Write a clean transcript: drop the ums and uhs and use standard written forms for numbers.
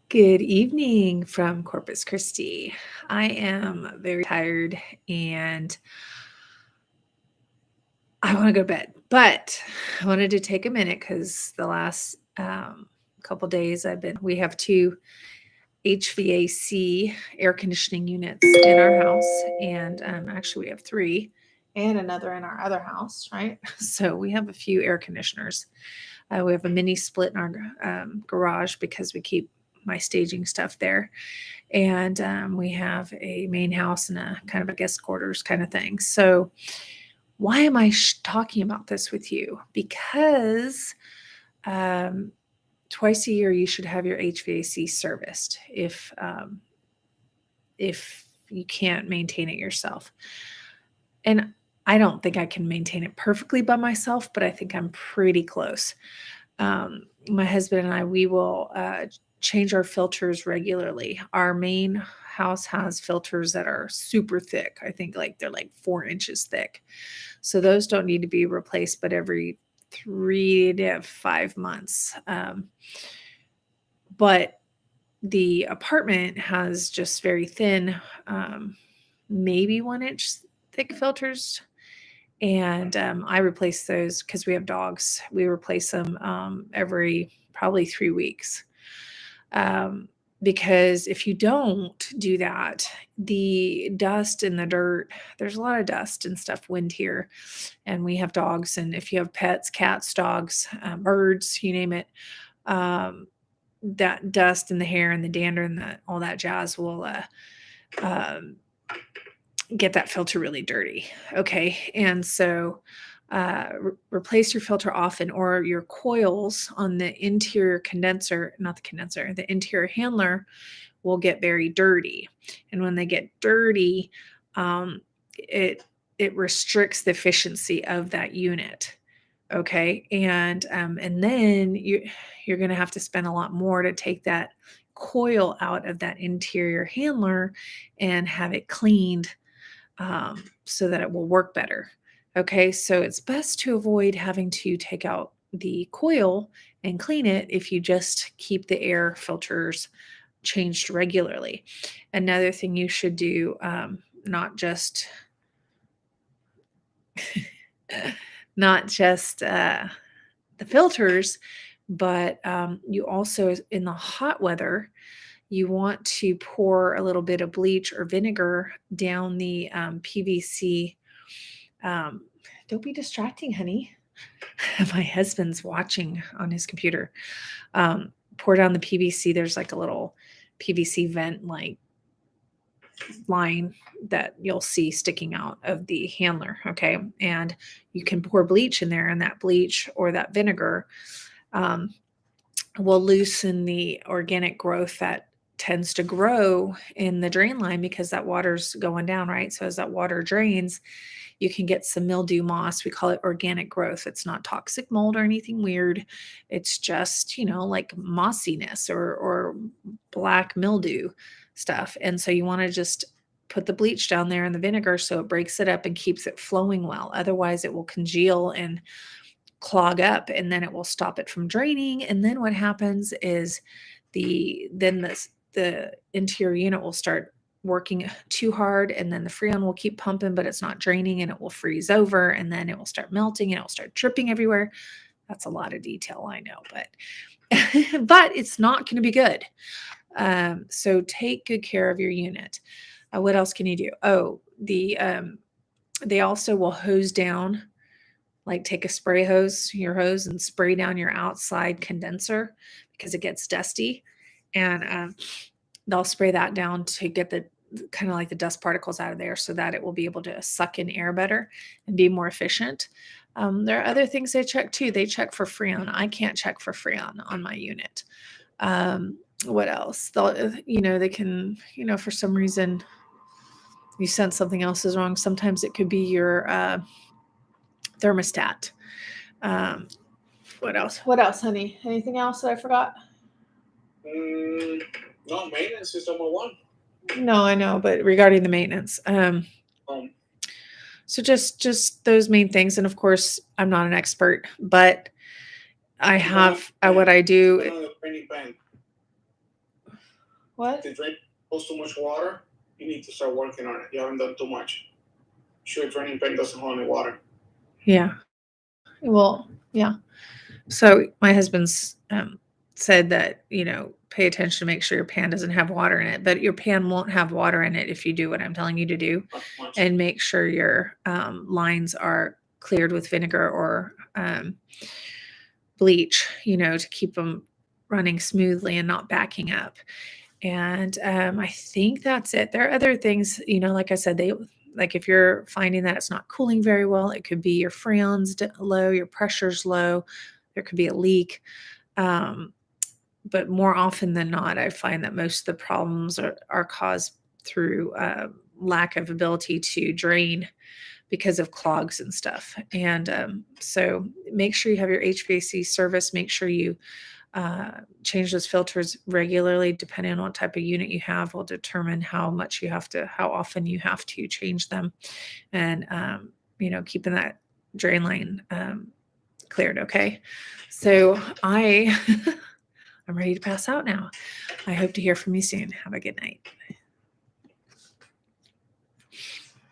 Good evening from Corpus Christi. I am very tired and I want to go to bed, but I wanted to take a minute because the last couple days we have two HVAC air conditioning units in our house, and actually we have three and another in our other house, right? So we have a few air conditioners. We have a mini split in our garage because we keep my staging stuff there. And we have a main house and a kind of a guest quarters kind of thing. So, why am I talking about this with you? Because um, twice a year you should have your HVAC serviced if you can't maintain it yourself. And I don't think I can maintain it perfectly by myself, but I think I'm pretty close. My husband and I, we will change our filters regularly. Our main house has filters that are super thick. I think they're like 4 inches thick. So those don't need to be replaced, but every 3 to 5 months. But the apartment has just very thin, maybe 1 inch thick filters. And I replace those because we have dogs. We replace them every probably 3 weeks. Because if you don't do that, the dust and the dirt, there's a lot of dust and stuff, wind here. And we have dogs. And if you have pets, cats, dogs, birds, you name it, um, that dust and the hair and the dander and all that jazz will um, get that filter really dirty. Okay. And so replace your filter often, or your coils on the interior condenser, not the condenser, the interior handler will get very dirty. And when they get dirty, it restricts the efficiency of that unit. Okay. And then you're going to have to spend a lot more to take that coil out of that interior handler and have it cleaned so that it will work better. Okay, so it's best to avoid having to take out the coil and clean it if you just keep the air filters changed regularly. Another thing you should do, not just not just the filters, but you also, in the hot weather, you want to pour a little bit of bleach or vinegar down the PVC. Don't be distracting, honey. My husband's watching on his computer. Pour down the PVC. There's like a little PVC vent line that you'll see sticking out of the handler. Okay. And you can pour bleach in there, and that bleach or that vinegar will loosen the organic growth that tends to grow in the drain line because that water's going down, right? So as that water drains, you can get some mildew moss. We call it organic growth. It's not toxic mold or anything weird. It's just, like mossiness or black mildew stuff. And so you want to just put the bleach down there and the vinegar so it breaks it up and keeps it flowing well. Otherwise, it will congeal and clog up, and then it will stop it from draining. And then what happens is the interior unit will start working too hard, and then the freon will keep pumping, but it's not draining, and it will freeze over, and then it will start melting, and it will start dripping everywhere. That's a lot of detail, I know, but but it's not going to be good. So take good care of your unit. What else can you do? Oh, they also will hose down, like take a spray hose, your hose, and spray down your outside condenser because it gets dusty. And they'll spray that down to get the kind of like the dust particles out of there so that it will be able to suck in air better and be more efficient. There are other things they check too. They check for freon. I can't check for freon on my unit. What else? They can, for some reason you sense something else is wrong. Sometimes it could be your thermostat. What else? What else, honey? Anything else that I forgot? No, maintenance is number one. No, I know, but regarding the maintenance, so just those main things. And of course, I'm not an expert, but I have what I do. What? If the drain pulls too much water, you need to start working on it. You haven't done too much. Sure, draining pan doesn't hold any water. Yeah. Well, yeah. So my husband's said that, pay attention to make sure your pan doesn't have water in it, but your pan won't have water in it if you do what I'm telling you to do. Not too much. And make sure your lines are cleared with vinegar or bleach, to keep them running smoothly and not backing up. And I think that's it. There are other things, like I said, like if you're finding that it's not cooling very well, it could be your freon's low, your pressure's low, there could be a leak. But more often than not, I find that most of the problems are caused through lack of ability to drain because of clogs and stuff. And so make sure you have your HVAC service. Make sure you change those filters regularly. Depending on what type of unit you have will determine how often you have to change them. And, keeping that drain line cleared. Okay. So I'm ready to pass out now. I hope to hear from you soon. Have a good night.